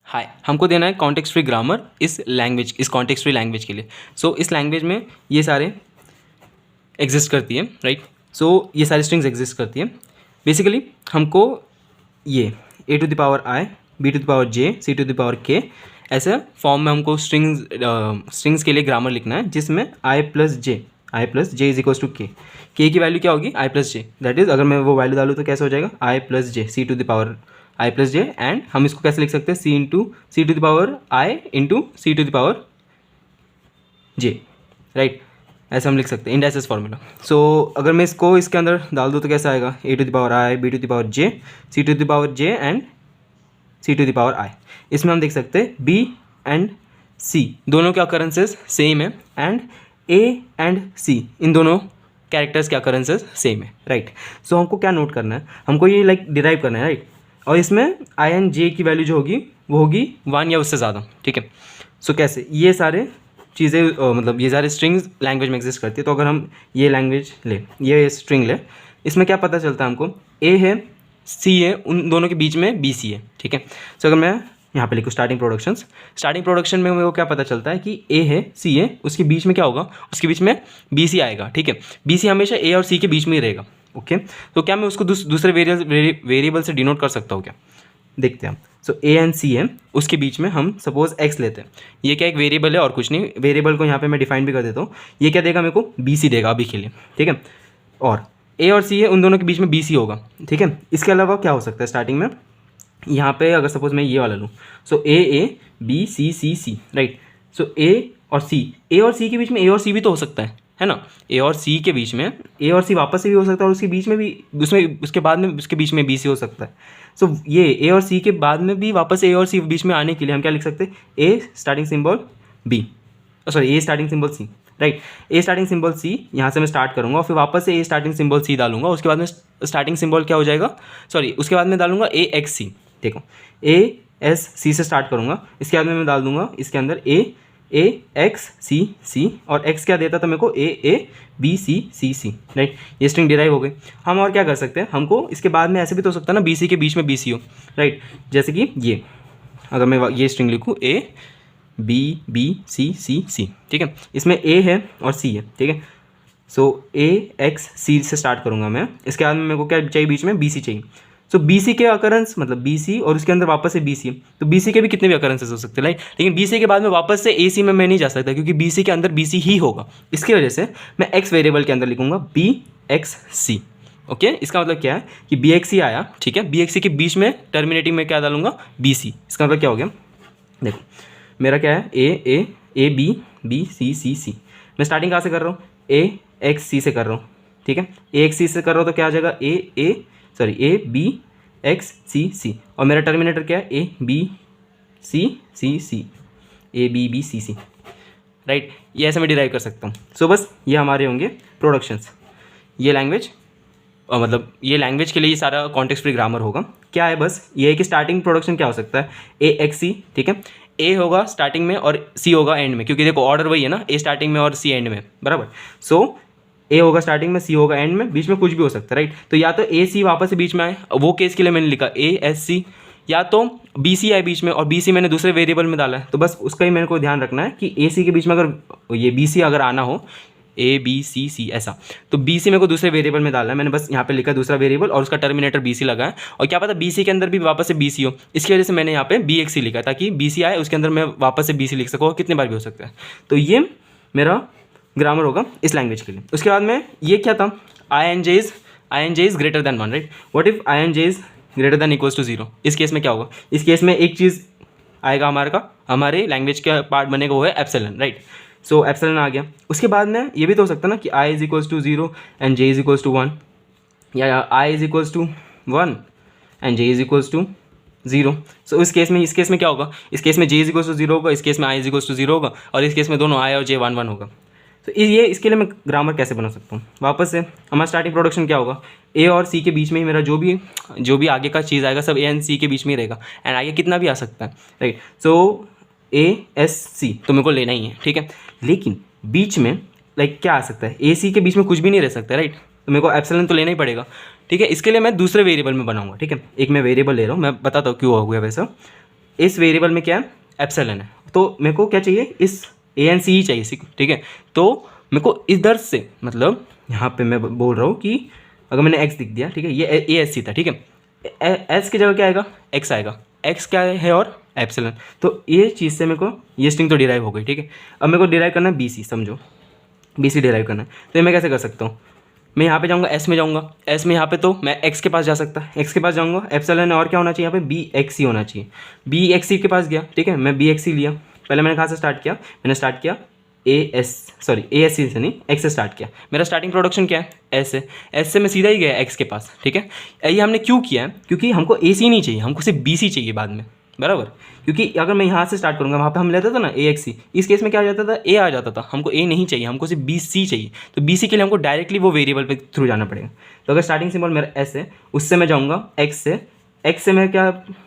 हाय, हमको देना है कॉन्टेक्स्ट फ्री ग्रामर इस कॉन्टेक्स्ट फ्री लैंग्वेज के लिए। सो इस लैंग्वेज में ये सारे एग्जिस्ट करती है, राइट। सो ये सारी स्ट्रिंग्स एग्जिस्ट करती है। बेसिकली हमको ये a⁻i, b⁻j, c⁻k ऐसे फॉर्म में हमको स्ट्रिंग्स के लिए ग्रामर लिखना है, जिसमें i + j = k। k की वैल्यू क्या होगी? i + j। दैट इज़ अगर मैं वो वैल्यू डालूँ तो कैसे हो जाएगा? i + j, c⁻i + j। And हम इसको कैसे लिख सकते हैं? c × j, right. ऐसे हम लिख सकते हैं इंडाइसिस फार्मूला। सो अगर मैं इसको इसके अंदर डाल दूँ तो कैसा आएगा? a⁻i, b⁻j, c⁻j and c⁻i। इसमें हम देख सकते हैं b एंड c दोनों के अकरेंसेस सेम है, एंड a एंड c इन दोनों कैरेक्टर्स के अकरेंसेस सेम है, राइट। सो हमको क्या नोट करना है? हमको ये डिराइव करना है, राइट। और इसमें i एंड j की वैल्यू जो होगी वो होगी 1 या उससे ज़्यादा, ठीक है। सो कैसे? ये सारे चीज़ें मतलब ये सारे स्ट्रिंग्स लैंग्वेज में एग्जिस्ट करती है। तो अगर हम ये लैंग्वेज ले, ये स्ट्रिंग ले, इसमें क्या पता चलता है हमको? a है, c है, उन दोनों के बीच में bc है, ठीक है। सो अगर मैं यहाँ पे लिखूँ स्टार्टिंग प्रोडक्शन में मेरे को क्या पता चलता है कि a है, c है, उसके बीच में क्या होगा? उसके बीच में bc आएगा, ठीक है। bc हमेशा a और c के बीच में ही रहेगा, ओके। तो क्या मैं उसको दूसरे वेरिएबल से डिनोट कर सकता हूँ क्या? देखते हैं हम। सो a एंड c है, उसके बीच में हम सपोज x लेते हैं। ये क्या एक वेरिएबल है और कुछ नहीं। वेरिएबल को यहाँ पे मैं डिफाइन भी कर देता हूँ। ये क्या देगा मेरे को? bc देगा अभी के लिए, ठीक है। और a और c है, उन दोनों के बीच में bc होगा, ठीक है। इसके अलावा क्या हो सकता है स्टार्टिंग में? यहाँ पे अगर सपोज मैं ये वाला लूँ, सो a b c c c, right. So a और c के बीच में a और c भी तो हो सकता है ना। a और c के बीच में a और c वापस से भी हो सकता है, और उसके बीच में भी उसके बाद में उसके बीच में b c हो सकता है। सो ये a और c के बाद में भी वापस a और c बीच में आने के लिए हम क्या लिख सकते हैं? a starting symbol b, sorry a starting symbol c, right. a starting symbol c, यहाँ से मैं स्टार्ट करूँगा और फिर वापस से a स्टार्टिंग सिंबल c डालूंगा। उसके बाद में स्टार्टिंग सिंबल क्या हो जाएगा? सॉरी, उसके बाद में डालूंगा a x c। देखो, a s c से स्टार्ट करूँगा, इसके बाद में मैं डाल दूंगा इसके अंदर a x c c, और x क्या देता था मेरे को? a b c c c, right. ये स्ट्रिंग डिराइव हो गई। हम और क्या कर सकते हैं? हमको इसके बाद में ऐसे भी तो हो सकता है ना, bc के बीच में bc हो, राइट। जैसे कि ये अगर मैं ये स्ट्रिंग लिखूँ a b b c c c, ठीक है। इसमें a है और c है, ठीक है। सो a x c से स्टार्ट करूँगा मैं। इसके बाद में मेरे को क्या चाहिए? बीच में bc चाहिए। सो BC के अकरेंस मतलब BC, और उसके अंदर वापस से BC, तो BC के भी कितने भी अकरेंसेस हो सकते हैं, राइट। लेकिन BC के बाद में वापस से AC में मैं नहीं जा सकता, क्योंकि BC के अंदर BC ही होगा। इसकी वजह से मैं x वेरिएबल के अंदर लिखूंगा BXC, ओके। इसका मतलब क्या है कि BXC आया, ठीक है। BXC के बीच में टर्मिनेटिंग में क्या डालूंगा? BC। इसका मतलब क्या हो गया? देखो मेरा क्या है? A B B C C C। मैं स्टार्टिंग कहाँ से कर रहा हूँ? A X C से कर रहा हूँ, ठीक है। A X C से कर रहा हूँ तो क्या आ जाएगा? A B X C C, और मेरा टर्मिनेटर क्या है? A B C C C, A B B C C, right. ये ऐसे मैं डिराइव कर सकता हूँ। सो बस ये हमारे होंगे प्रोडक्शंस। ये लैंग्वेज मतलब ये लैंग्वेज के लिए ये सारा कॉन्टेक्स्ट फ्री ग्रामर होगा। क्या है? बस ये है कि स्टार्टिंग प्रोडक्शन क्या हो सकता है? A X C, ठीक है। A होगा स्टार्टिंग में और C होगा एंड में, क्योंकि देखो ऑर्डर वही है ना, A स्टार्टिंग में और C एंड में, बराबर। सो A होगा स्टार्टिंग में, C होगा एंड में, बीच में कुछ भी हो सकता है, राइट। तो या तो A C वापस से बीच में आए, वो केस के लिए मैंने लिखा A S C, या तो B C आए बीच में और B C मैंने दूसरे वेरिएबल में डाला है। तो बस उसका ही मेरे को ध्यान रखना है कि A C के बीच में अगर ये B C अगर आना हो, A B C C ऐसा, तो B C मेरे को दूसरे वेरिएबल में डालना है। मैंने बस यहाँ पे लिखा दूसरा वेरिएबल और उसका टर्मिनेटर B C लगा है, और क्या पता B C के अंदर भी वापस से B C हो। इसकी वजह से मैंने यहाँ पे B X C लिखा, ताकि B C आए उसके अंदर मैं वापस से B C लिख सकूँ, कितने बार भी हो सकता है। तो ये मेरा ग्रामर होगा इस लैंग्वेज के लिए। उसके बाद में ये क्या था? INJ is greater than 1, right. What if INJ is greater than equals to 0? इस केस में क्या होगा? इस केस में एक चीज़ आएगा हमारे लैंग्वेज का पार्ट बनेगा, वो है एप्सिलॉन, राइट। सो एप्सिलॉन आ गया। उसके बाद में ये भी तो हो सकता है ना कि I is equals to 0 and J is equals to 1, या I is equals to 1 and J is equals to 0। So इस केस में क्या होगा? इस केस में J इज इक्वल्स टू 0 होगा, इस केस में I इज इक्वल्स टू 0 होगा, और इस केस में दोनों I और J 1 1 होगा। तो ये इसके लिए मैं ग्रामर कैसे बना सकता हूँ? वापस से हमारा स्टार्टिंग प्रोडक्शन क्या होगा? A और C के बीच में ही मेरा जो भी आगे का चीज़ आएगा सब A एंड C के बीच में ही रहेगा, एंड आगे कितना भी आ सकता है, right. So A S C तो मेरे को लेना ही है, ठीक है। लेकिन बीच में क्या आ सकता है? A C के बीच में कुछ भी नहीं रह सकता, राइट। तो मेरे को एप्सिलॉन तो लेना ही पड़ेगा, ठीक है। इसके लिए मैं दूसरे वेरिएबल में बनाऊंगा, ठीक है। एक मैं वेरिएबल ले रहा हूँ, मैं बताता हूँ क्यों हो गया वैसा। इस वेरिएबल में क्या है, एप्सिलॉन है, तो मेरे को क्या चाहिए, इस ए एन सी ही चाहिए, ठीक है। तो मेरे को इधर से, मतलब यहाँ पे मैं बोल रहा हूँ कि अगर मैंने एक्स लिख दिया, ठीक है, ये ए एस सी था, ठीक है, एस की जगह क्या आएगा, एक्स आएगा, एक्स क्या है और एप्सिलॉन। तो ये चीज़ से मेरे को ये स्ट्रिंग तो डिराइव हो गई, ठीक है। अब मेरे को डिराइव करना है बी सी, समझो, बी सी डिराइव करना है। तो ये मैं कैसे कर सकता हूँ, मैं यहाँ पे जाऊँगा, एस में जाऊँगा, एस में यहाँ पे तो मैं एक्स के पास जा सकता, एक्स के पास जाऊँगा, एप्सिलॉन और क्या होना चाहिए यहाँ पे, बी एक्स सी होना चाहिए, बी एक्स सी के पास गया, ठीक है, मैं बी एक्स सी लिया। पहले मैंने कहाँ से स्टार्ट किया, मैंने स्टार्ट किया ए एस सी से नहीं, एक्स से स्टार्ट किया। मेरा स्टार्टिंग प्रोडक्शन क्या है, एस से, एस से मैं सीधा ही गया एक्स के पास, ठीक है। ये हमने क्यों किया है, क्योंकि हमको ए सी नहीं चाहिए, हमको सिर्फ बी सी चाहिए बाद में, बराबर। क्योंकि अगर मैं यहाँ से स्टार्ट करूँगा, वहाँ पे हम लेते थे ना ए एक्स सी, इस केस में क्या आ जाता था, ए आ जाता था, हमको ए नहीं चाहिए, हमको सिर्फ बी सी चाहिए। तो बी सी के लिए हमको डायरेक्टली वो वेरिएबल पे थ्रू जाना पड़ेगा। तो अगर स्टार्टिंग सिंबल मेरा एस है, उससे मैं जाऊँगा एक्स से, एक्स से मैं क्या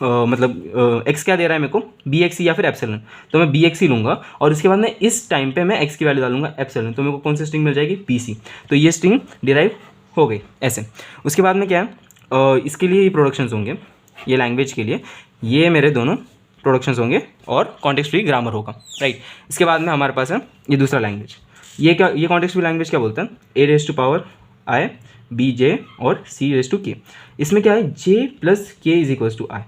मतलब एक्स क्या दे रहा है मेरे को, बी एक्स सी या फिर एप्सिलॉन, तो मैं बी एक्स सी लूँगा और इसके बाद में इस टाइम पे मैं एक्स की वैल्यू डालूंगा एप्सिलॉन, तो मेरे को कौन सी स्ट्रिंग मिल जाएगी, पी सी। तो ये स्ट्रिंग डिराइव हो गई ऐसे। उसके बाद में क्या है, इसके लिए ये प्रोडक्शंस होंगे, ये लैंग्वेज के लिए ये मेरे दोनों प्रोडक्शंस होंगे और कॉन्टेक्स्ट फ्री ग्रामर होगा, राइट। इसके बाद में हमारे पास है ये दूसरा लैंग्वेज, ये क्या, ये कॉन्टेक्स्ट फ्री लैंग्वेज क्या बोलते हैं, a raise to power i b j और सी रेज टू के। इसमें क्या है, j plus k is equals to i,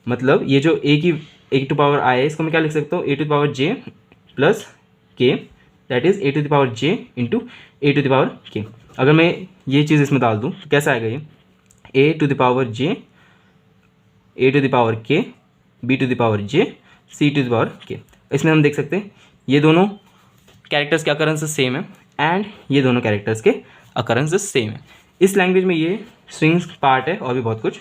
मतलब ये जो ए टू पावर आई है, इसको मैं क्या लिख सकता हूँ, a to the power j plus k, that is a to the power j into a to the power k. अगर मैं ये चीज़ इसमें डाल दूँ तो कैसा आएगा, ये a to the power j, a to the power k, b to the power j, c to the power k. इसमें हम देख सकते हैं ये दोनों कैरेक्टर्स के अकरेंसेस सेम है एंड ये दोनों कैरेक्टर्स के अकरेंसेस सेम है। इस लैंग्वेज में ये स्ट्रिंग्स पार्ट है और भी बहुत कुछ।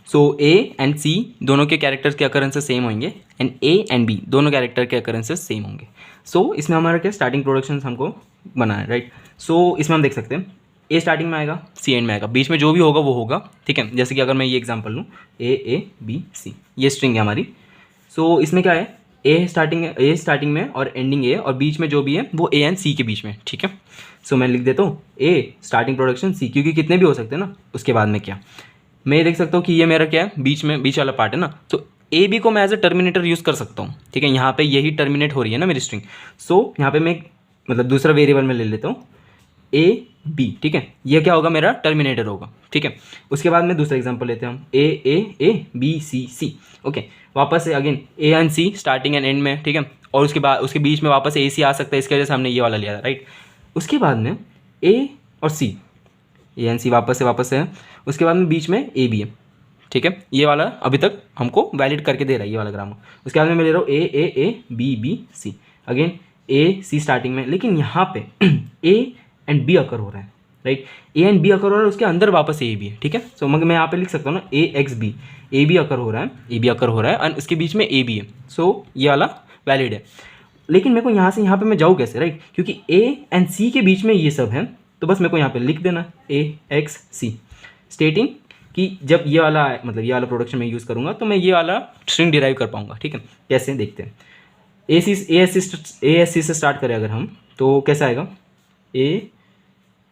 सो ए एंड सी दोनों के कैरेक्टर्स के अकरेंसेस सेम होंगे एंड ए एंड बी दोनों कैरेक्टर के अकरेंसेस सेम होंगे। सो इसमें हमारा क्या स्टार्टिंग प्रोडक्शन हमको बनाना है, राइट। सो इसमें हम देख सकते हैं ए स्टार्टिंग में आएगा, सी एंड में आएगा, बीच में जो भी होगा वो होगा, ठीक है। जैसे कि अगर मैं ये एग्जांपल लूँ ए बी सी, ये स्ट्रिंग है हमारी। सो इसमें क्या है, ए स्टार्टिंग में और एंडिंग ए, और बीच में जो भी है वो ए एंड सी के बीच में, ठीक है। सो मैं लिख देता हूँ ए स्टार्टिंग प्रोडक्शन सी, क्योंकि कितने भी हो सकते हैं ना। उसके बाद में क्या, मैं ये देख सकता हूँ कि ये मेरा क्या है, बीच वाला पार्ट है ना, तो ए बी को मैं एज ए टर्मिनेटर यूज़ कर सकता हूँ, ठीक है। यहाँ पे यही टर्मिनेट हो रही है ना मेरी स्ट्रिंग। सो यहाँ पे मैं मतलब दूसरा वेरिएबल में ले लेता हूँ ए बी, ठीक है, ये क्या होगा, मेरा टर्मिनेटर होगा, ठीक है। उसके बाद में दूसरा एग्जांपल लेते हैं हम A B C C, okay. वापस से again A and C starting and end में, ठीक है, और उसके बाद उसके बीच में वापस ए सी आ सकता है, इसके वजह से हमने ये वाला लिया था, राइट। उसके बाद में ए और सी, ए एंड सी वापस से है, उसके बाद में बीच में ए बी है, ठीक है। ये वाला अभी तक हमको वैलिड करके दे रहा है ये वाला ग्रामर। उसके बाद में मैं ले रहा हूँ A B B C, again A C starting में, लेकिन यहाँ पे ए एंड बी अकर हो रहा है, right. A and B occur हो रहा है, उसके अंदर वापस ए बी है, ठीक है। सो मगर मैं यहाँ पे लिख सकता हूँ ना a x b, a b occur हो रहा है, ए बी अकर हो रहा है एंड उसके बीच में ए बी है। सो ये वाला वैलिड है। लेकिन मेरे को यहाँ से यहाँ पे मैं जाऊँ कैसे, राइट, क्योंकि ए एंड सी के बीच में ये सब है, तो बस मेरे को यहाँ पे लिख देना ए एक्स सी, स्टेटिंग कि जब ये वाला मतलब ये वाला प्रोडक्शन में यूज़ करूँगा तो मैं ये वाला स्ट्रिंग डिराइव कर पाऊँगा, ठीक है। कैसे देखते हैं, ए एस सी से स्टार्ट करें अगर हम, तो कैसा आएगा, ए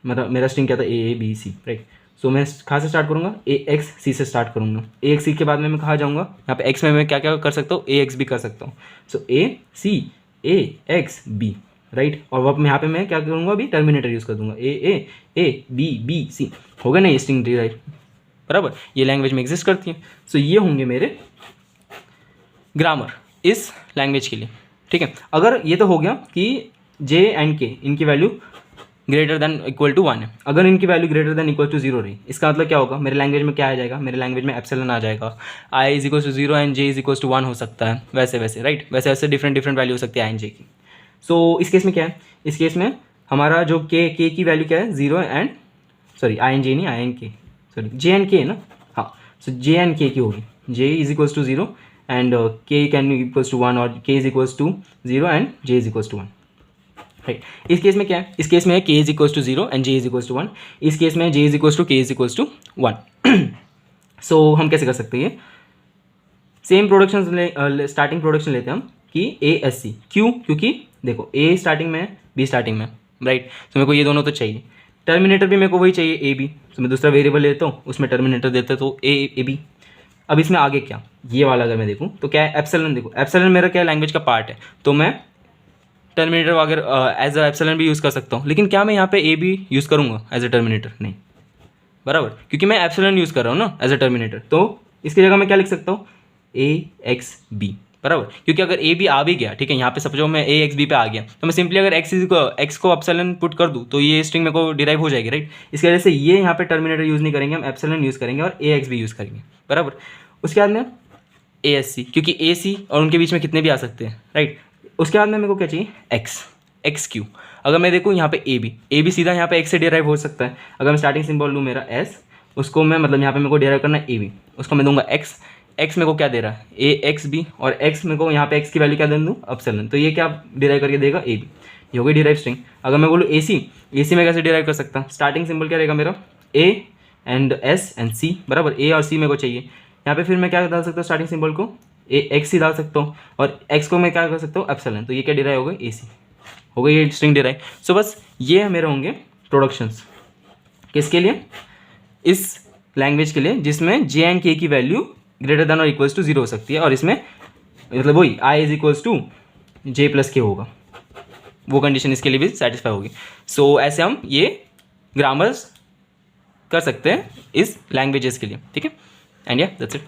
मतलब मेरा स्ट्रिंग क्या था, ए बी सी, राइट। सो मैं कहाँ से स्टार्ट करूँगा, ए एक्स सी से स्टार्ट करूँगा। ए एक्स सी के बाद में मैं कहाँ जाऊँगा, यहाँ पे एक्स में मैं क्या क्या कर सकता हूँ, ए एक्स भी कर सकता हूँ। सो ए सी ए एक्स बी, राइट। और वह यहाँ पे मैं क्या करूँगा, अभी टर्मिनेटर यूज़ कर दूँगा, ए बी बी सी, होगा ना ये स्ट्रिंग डिराइव, बराबर। ये लैंग्वेज में एग्जिस्ट करती है। सो ये होंगे मेरे ग्रामर इस लैंग्वेज के लिए, ठीक है। अगर ये तो हो गया कि जे एंड के इनकी value greater than equal to 1 है, अगर इनकी value greater than equal to 0 रही, इसका मतलब क्या होगा, मेरे लैंग्वेज में क्या आ जाएगा, मेरे लैंग्वेज में एप्सिलॉन आ जाएगा, i is equal to 0 and J is equal to 1 हो सकता है, वैसे राइट, वैसे डिफरेंट वैल्यू हो सकती है आई एंड जे की। सो इस केस में क्या है, इस केस में हमारा जो के की वैल्यू क्या है, 0 एंड सॉरी आई एंड जे नहीं, आई एंड के सॉरी जे एंड के है ना, हाँ। सो जे एंड के की होगी, J is equals to 0 and K can be equals to 1 और K is equals to 0 and J is equals to 1, right. इस केस में क्या है, इस केस में K is equals to 0 and J is equals to 1, इस case में J is equals to K is equals to 1। So हम कैसे कर सकते हैं, सेम प्रोडक्शन स्टार्टिंग प्रोडक्शन लेते हैं हम कि ए एस सी, क्यों, क्योंकि देखो ए स्टार्टिंग में बी स्टार्टिंग में, राइट। तो मेरे को ये दोनों तो चाहिए, टर्मिनेटर भी मेरे को वही चाहिए ए बी, तो मैं दूसरा वेरिएबल लेता हूँ उसमें टर्मिनेटर देता हूँ तो ए बी। अब इसमें आगे क्या, ये वाला अगर मैं देखूँ तो क्या है, एप्सिलॉन। देखो एप्सिलॉन मेरा क्या है, लैंग्वेज का पार्ट है, तो मैं टर्मिनेटर वगैरह एज अ एप्सिलॉन भी यूज़ कर सकता हूँ। लेकिन क्या मैं यहाँ पे ए भी यूज़ करूँगा एज अ टर्मिनेटर? नहीं, बराबर, क्योंकि मैं एप्सिलॉन यूज़ कर रहा हूँ ना एज अ टर्मिनेटर, तो इसकी जगह मैं क्या लिख सकता हूँ, ए एक्स बी, बराबर। क्योंकि अगर ए भी आ भी गया, ठीक है, यहाँ पे समझो मैं ए एक्स बी पे आ गया, तो मैं सिंपली अगर एक्स को एप्सिलॉन पुट कर दूँ तो ये स्ट्रिंग मेरे को डिराइव हो जाएगी, राइट। इसकी वजह से ये यहाँ पे टर्मिनेटर यूज़ नहीं करेंगे, हम एप्सिलॉन यूज़ करेंगे और ए एक्स बी यूज़ करेंगे, बराबर। उसके बाद में ए एस सी, क्योंकि ए सी और उनके बीच में कितने भी आ सकते हैं, राइट। उसके बाद में मेरे को क्या चाहिए, एक्स, एक्स क्यू। अगर मैं देखूँ यहाँ पे ए बी सीधा यहाँ पे एक्स से डिराइव हो सकता है। अगर मैं स्टार्टिंग सिंबल लूँ मेरा एस, उसको मैं मतलब यहाँ पे मेरे को डिराइव करना है ए बी, उसको मैं दूंगा एक्स, एक्स मेरे को क्या दे रहा है, ए एक्स बी, और एक्स मेरे को यहाँ पे एक्स की वैल्यू क्या दे दूँ, एप्सिलॉन, तो ये क्या डिराइव करके देगा, ए बी। ये हो गई डिराइव स्ट्रिंग। अगर मैं बोलूँ ए सी में कैसे डिराइव कर सकता हूँ, स्टार्टिंग सिंबल क्या रहेगा मेरा, ए एंड एस एंड सी, बराबर, ए और सी मेरे को चाहिए। यहाँ पे फिर मैं क्या डाल सकता हूँ, स्टार्टिंग सिंबल को ए एक्स ही डाल सकता हूँ, और एक्स को मैं क्या कर सकता हूँ, एप्सिलॉन, तो ये क्या डिराइव होगा, ए सी हो गई ये स्ट्रिंग डिराइव। सो बस ये मेरे होंगे प्रोडक्शंस, किसके लिए, इस लैंग्वेज के लिए जिसमें जे एंड के की वैल्यू ग्रेटर देन और इक्वल्स टू 0 हो सकती है, और इसमें मतलब वही i is equals to j plus k होगा, वो कंडीशन इसके लिए भी सेटिस्फाई होगी। सो ऐसे हम ये ग्रामर्स कर सकते हैं इस लैंग्वेजेस के लिए, ठीक है। एंड या दैट्स इट।